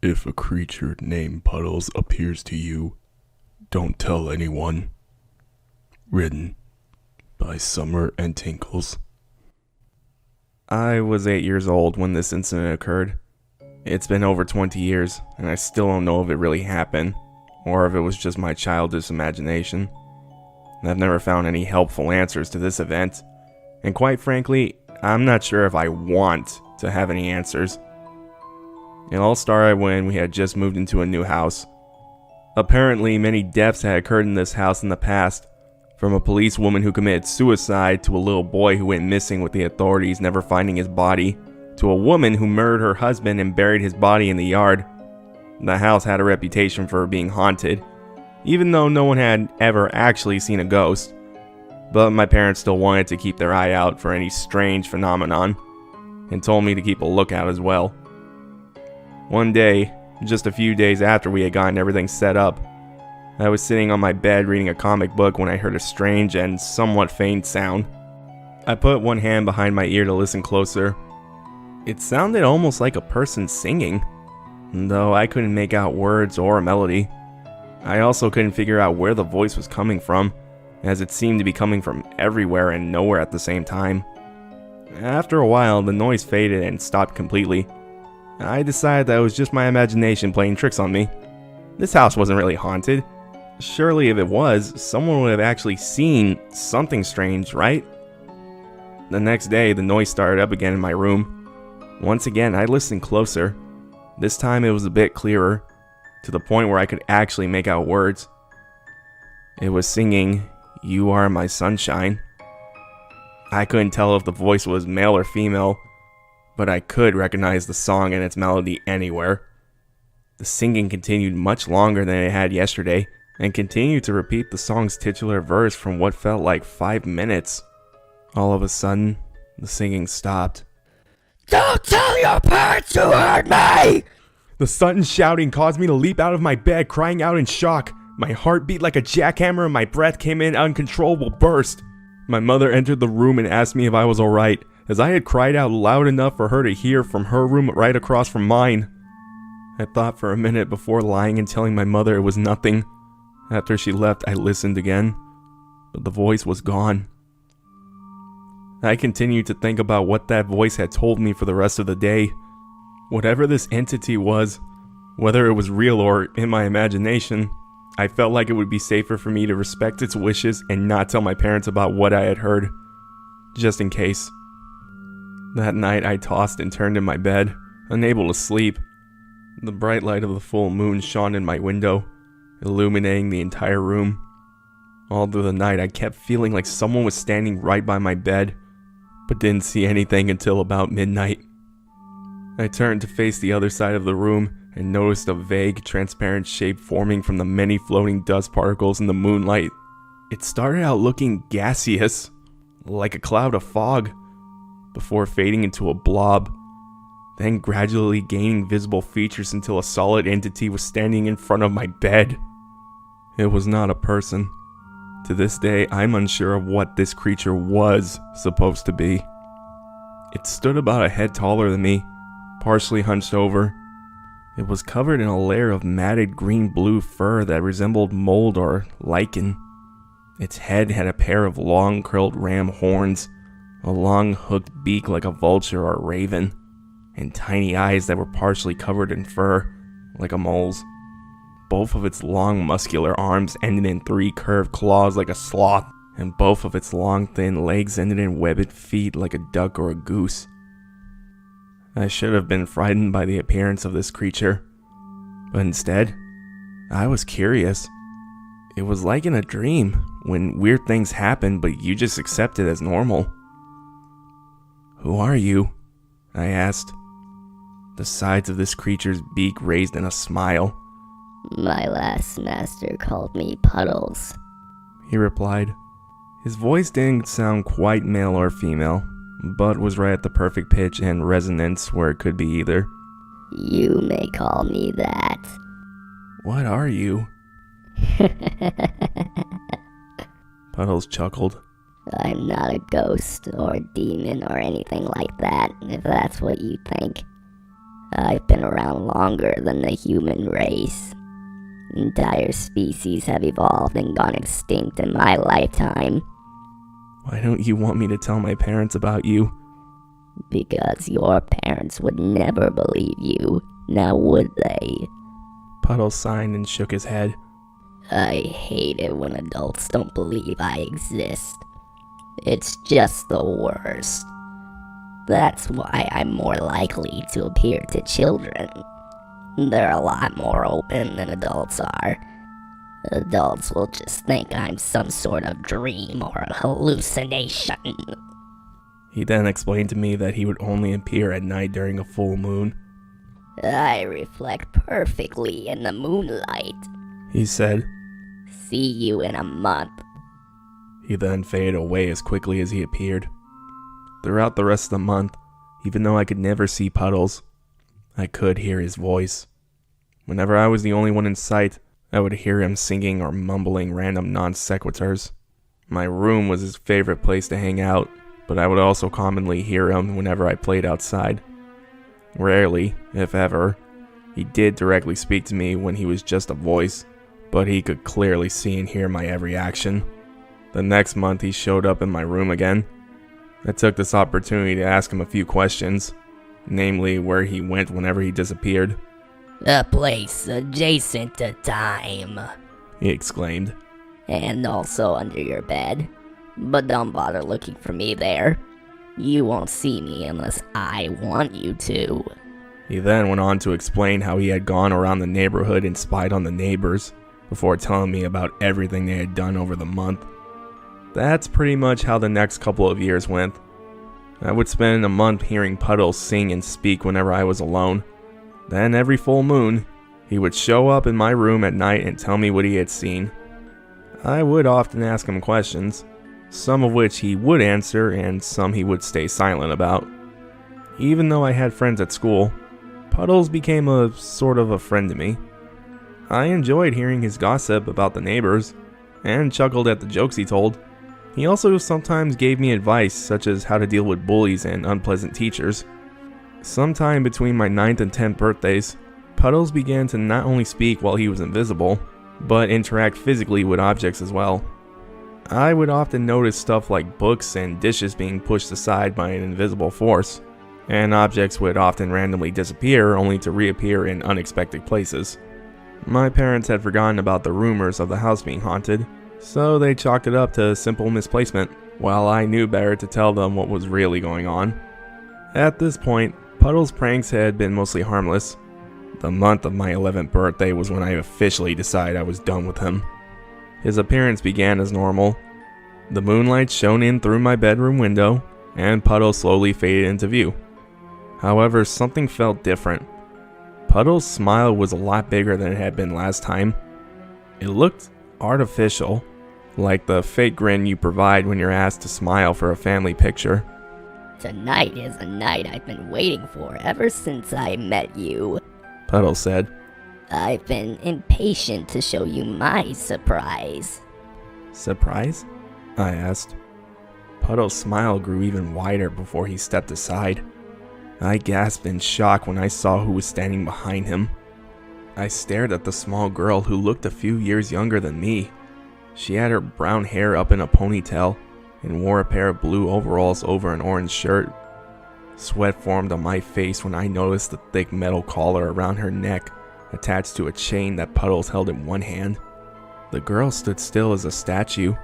If a creature named Puddles appears to you, don't tell anyone. Written by SummerAndTinkles. I was 8 years old when this incident occurred. It's been over 20 years, and I still don't know if it really happened, or if it was just my childish imagination. I've never found any helpful answers to this event, and quite frankly, I'm not sure if I want to have any answers. It all started when we had just moved into a new house. Apparently, many deaths had occurred in this house in the past, from a policewoman who committed suicide to a little boy who went missing with the authorities never finding his body, to a woman who murdered her husband and buried his body in the yard. The house had a reputation for being haunted, even though no one had ever actually seen a ghost. But my parents still wanted to keep their eye out for any strange phenomenon, and told me to keep a lookout as well. One day, just a few days after we had gotten everything set up, I was sitting on my bed reading a comic book when I heard a strange and somewhat faint sound. I put one hand behind my ear to listen closer. It sounded almost like a person singing, though I couldn't make out words or a melody. I also couldn't figure out where the voice was coming from, as it seemed to be coming from everywhere and nowhere at the same time. After a while, the noise faded and stopped completely. I decided that it was just my imagination playing tricks on me. This house wasn't really haunted. Surely if it was, someone would have actually seen something strange, right? The next day, the noise started up again in my room. Once again, I listened closer. This time it was a bit clearer, to the point where I could actually make out words. It was singing, "You Are My Sunshine." I couldn't tell if the voice was male or female, but I could recognize the song and its melody anywhere. The singing continued much longer than it had yesterday, and continued to repeat the song's titular verse from what felt like 5 minutes. All of a sudden, the singing stopped. Don't tell your parents you heard me! The sudden shouting caused me to leap out of my bed, crying out in shock. My heart beat like a jackhammer and my breath came in uncontrollable burst. My mother entered the room and asked me if I was alright, as I had cried out loud enough for her to hear from her room right across from mine. I thought for a minute before lying and telling my mother it was nothing. After she left, I listened again, but the voice was gone. I continued to think about what that voice had told me for the rest of the day. Whatever this entity was, whether it was real or in my imagination, I felt like it would be safer for me to respect its wishes and not tell my parents about what I had heard, just in case. That night I tossed and turned in my bed, unable to sleep. The bright light of the full moon shone in my window, illuminating the entire room. All through the night I kept feeling like someone was standing right by my bed, but didn't see anything until about midnight. I turned to face the other side of the room and noticed a vague, transparent shape forming from the many floating dust particles in the moonlight. It started out looking gaseous, like a cloud of fog, before fading into a blob, then gradually gaining visible features until a solid entity was standing in front of my bed. It was not a person. To this day, I'm unsure of what this creature was supposed to be. It stood about a head taller than me, partially hunched over. It was covered in a layer of matted green-blue fur that resembled mold or lichen. Its head had a pair of long curled ram horns, a long hooked beak like a vulture or raven, and tiny eyes that were partially covered in fur, like a mole's. Both of its long muscular arms ended in 3 curved claws like a sloth, and both of its long thin legs ended in webbed feet like a duck or a goose. I should have been frightened by the appearance of this creature, but instead, I was curious. It was like in a dream, when weird things happen but you just accept it as normal. "Who are you?" I asked. The sides of this creature's beak raised in a smile. My last master called me Puddles. He replied. His voice didn't sound quite male or female, but was right at the perfect pitch and resonance where it could be either. You may call me that. What are you? Puddles chuckled. I'm not a ghost or demon or anything like that, if that's what you think. I've been around longer than the human race. Entire species have evolved and gone extinct in my lifetime. Why don't you want me to tell my parents about you? Because your parents would never believe you, now would they? Puddles signed and shook his head. I hate it when adults don't believe I exist. It's just the worst. That's why I'm more likely to appear to children. They're a lot more open than adults are. Adults will just think I'm some sort of dream or a hallucination. He then explained to me that he would only appear at night during a full moon. I reflect perfectly in the moonlight. He said. See you in a month. He then faded away as quickly as he appeared. Throughout the rest of the month, even though I could never see Puddles, I could hear his voice. Whenever I was the only one in sight, I would hear him singing or mumbling random non sequiturs. My room was his favorite place to hang out, but I would also commonly hear him whenever I played outside. Rarely, if ever, he did directly speak to me when he was just a voice, but he could clearly see and hear my every action. The next month he showed up in my room again. I took this opportunity to ask him a few questions, namely where he went whenever he disappeared. A place adjacent to time. He exclaimed. And also under your bed. But don't bother looking for me there. You won't see me unless I want you to. He then went on to explain how he had gone around the neighborhood and spied on the neighbors, before telling me about everything they had done over the month. That's pretty much how the next couple of years went. I would spend a month hearing Puddles sing and speak whenever I was alone. Then every full moon, he would show up in my room at night and tell me what he had seen. I would often ask him questions, some of which he would answer and some he would stay silent about. Even though I had friends at school, Puddles became a sort of a friend to me. I enjoyed hearing his gossip about the neighbors, and chuckled at the jokes he told. He also sometimes gave me advice such as how to deal with bullies and unpleasant teachers. Sometime between my 9th and 10th birthdays, Puddles began to not only speak while he was invisible, but interact physically with objects as well. I would often notice stuff like books and dishes being pushed aside by an invisible force, and objects would often randomly disappear only to reappear in unexpected places. My parents had forgotten about the rumors of the house being haunted, so they chalked it up to simple misplacement, while I knew better to tell them what was really going on. At this point, Puddles' pranks had been mostly harmless. The month of my 11th birthday was when I officially decided I was done with him. His appearance began as normal. The moonlight shone in through my bedroom window, and Puddles slowly faded into view. However, something felt different. Puddles' smile was a lot bigger than it had been last time. It looked artificial, like the fake grin you provide when you're asked to smile for a family picture. Tonight is a night I've been waiting for ever since I met you. Puddles said. I've been impatient to show you my surprise. Surprise? I asked. Puddles' smile grew even wider before he stepped aside. I gasped in shock when I saw who was standing behind him. I stared at the small girl who looked a few years younger than me. She had her brown hair up in a ponytail and wore a pair of blue overalls over an orange shirt. Sweat formed on my face when I noticed the thick metal collar around her neck attached to a chain that Puddles held in one hand. The girl stood still as a statue,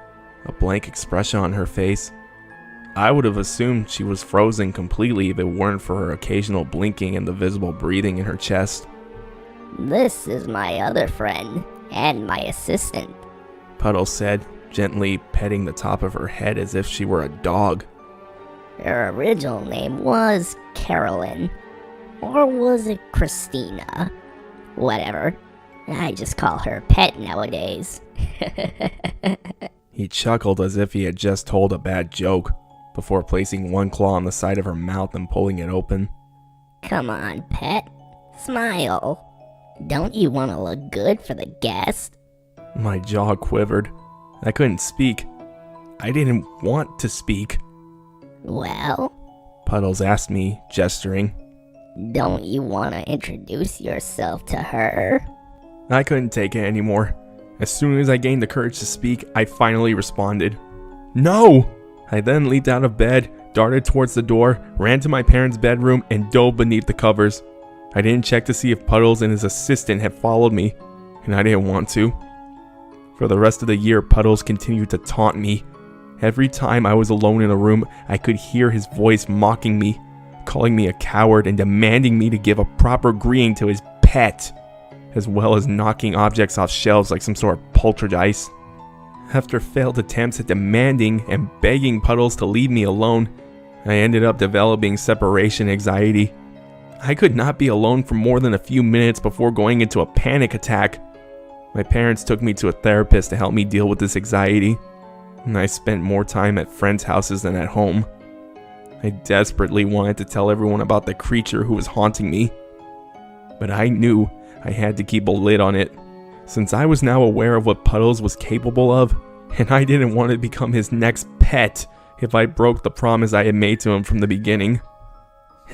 a blank expression on her face. I would have assumed she was frozen completely if it weren't for her occasional blinking and the visible breathing in her chest. This is my other friend, and my assistant. Puddles said, gently petting the top of her head as if she were a dog. Her original name was Carolyn. Or was it Christina? Whatever. I just call her Pet nowadays. He chuckled as if he had just told a bad joke, before placing one claw on the side of her mouth and pulling it open. Come on, Pet. Smile. Don't you want to look good for the guest? My jaw quivered. I couldn't speak. I didn't want to speak. Well? Puddles asked me, gesturing. Don't you want to introduce yourself to her? I couldn't take it anymore. As soon as I gained the courage to speak, I finally responded. No! I then leaped out of bed, darted towards the door, ran to my parents' bedroom, and dove beneath the covers. I didn't check to see if Puddles and his assistant had followed me, and I didn't want to. For the rest of the year, Puddles continued to taunt me. Every time I was alone in a room, I could hear his voice mocking me, calling me a coward and demanding me to give a proper greeting to his pet, as well as knocking objects off shelves like some sort of poltergeist. After failed attempts at demanding and begging Puddles to leave me alone, I ended up developing separation anxiety. I could not be alone for more than a few minutes before going into a panic attack. My parents took me to a therapist to help me deal with this anxiety, and I spent more time at friends' houses than at home. I desperately wanted to tell everyone about the creature who was haunting me, but I knew I had to keep a lid on it, since I was now aware of what Puddles was capable of, and I didn't want to become his next pet if I broke the promise I had made to him from the beginning.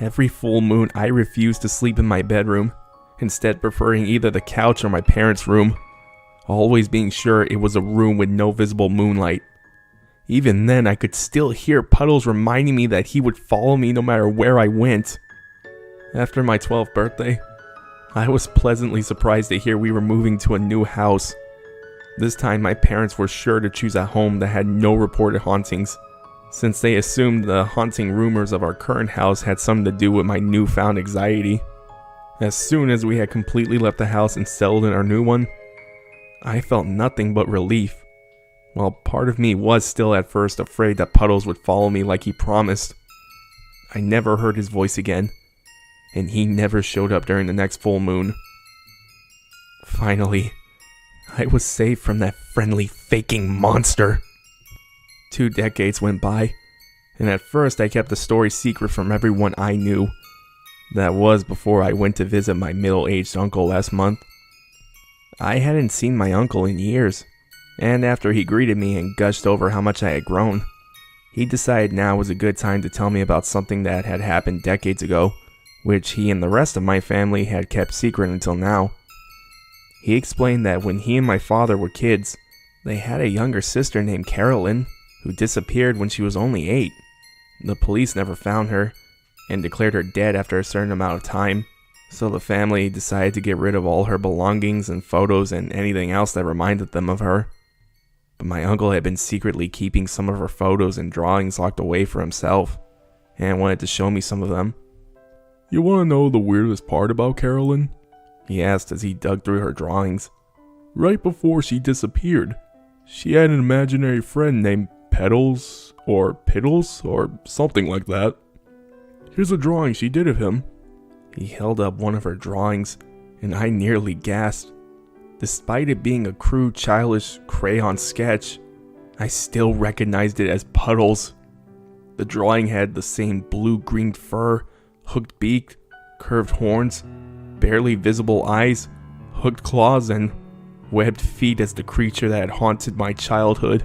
Every full moon, I refused to sleep in my bedroom, instead preferring either the couch or my parents' room, always being sure it was a room with no visible moonlight. Even then, I could still hear Puddles reminding me that he would follow me no matter where I went. After my 12th birthday, I was pleasantly surprised to hear we were moving to a new house. This time, my parents were sure to choose a home that had no reported hauntings, since they assumed the haunting rumors of our current house had something to do with my newfound anxiety. As soon as we had completely left the house and settled in our new one, I felt nothing but relief. While part of me was still at first afraid that Puddles would follow me like he promised. I never heard his voice again, and he never showed up during the next full moon. Finally, I was saved from that friendly faking monster. 2 decades went by, and at first I kept the story secret from everyone I knew. That was before I went to visit my middle-aged uncle last month. I hadn't seen my uncle in years, and after he greeted me and gushed over how much I had grown, he decided now was a good time to tell me about something that had happened decades ago, which he and the rest of my family had kept secret until now. He explained that when he and my father were kids, they had a younger sister named Carolyn, who disappeared when she was only 8. The police never found her, and declared her dead after a certain amount of time, so the family decided to get rid of all her belongings and photos and anything else that reminded them of her. But my uncle had been secretly keeping some of her photos and drawings locked away for himself, and wanted to show me some of them. You want to know the weirdest part about Carolyn? He asked as he dug through her drawings. Right before she disappeared, she had an imaginary friend named Puddles or Puddles or something like that. Here's a drawing she did of him. He held up one of her drawings, and I nearly gasped. Despite it being a crude, childish crayon sketch, I still recognized it as Puddles. The drawing had the same blue-green fur, hooked beak, curved horns, barely visible eyes, hooked claws, and webbed feet as the creature that had haunted my childhood.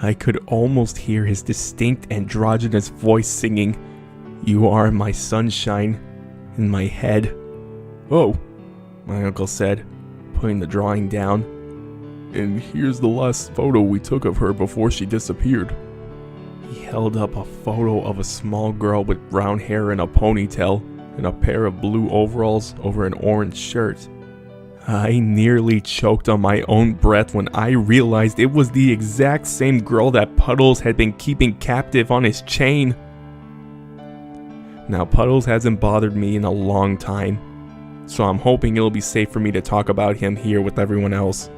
I could almost hear his distinct androgynous voice singing, "You are my sunshine," in my head. Oh, My uncle said, putting the drawing down. And here's the last photo we took of her before she disappeared. He held up a photo of a small girl with brown hair and a ponytail, and a pair of blue overalls over an orange shirt. I nearly choked on my own breath when I realized it was the exact same girl that Puddles had been keeping captive on his chain. Now, Puddles hasn't bothered me in a long time, so I'm hoping it'll be safe for me to talk about him here with everyone else.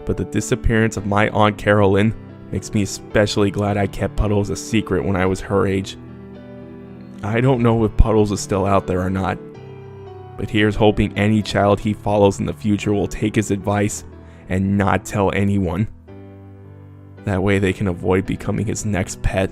But the disappearance of my Aunt Carolyn makes me especially glad I kept Puddles a secret when I was her age. I don't know if Puddles is still out there or not, but here's hoping any child he follows in the future will take his advice and not tell anyone. That way they can avoid becoming his next pet.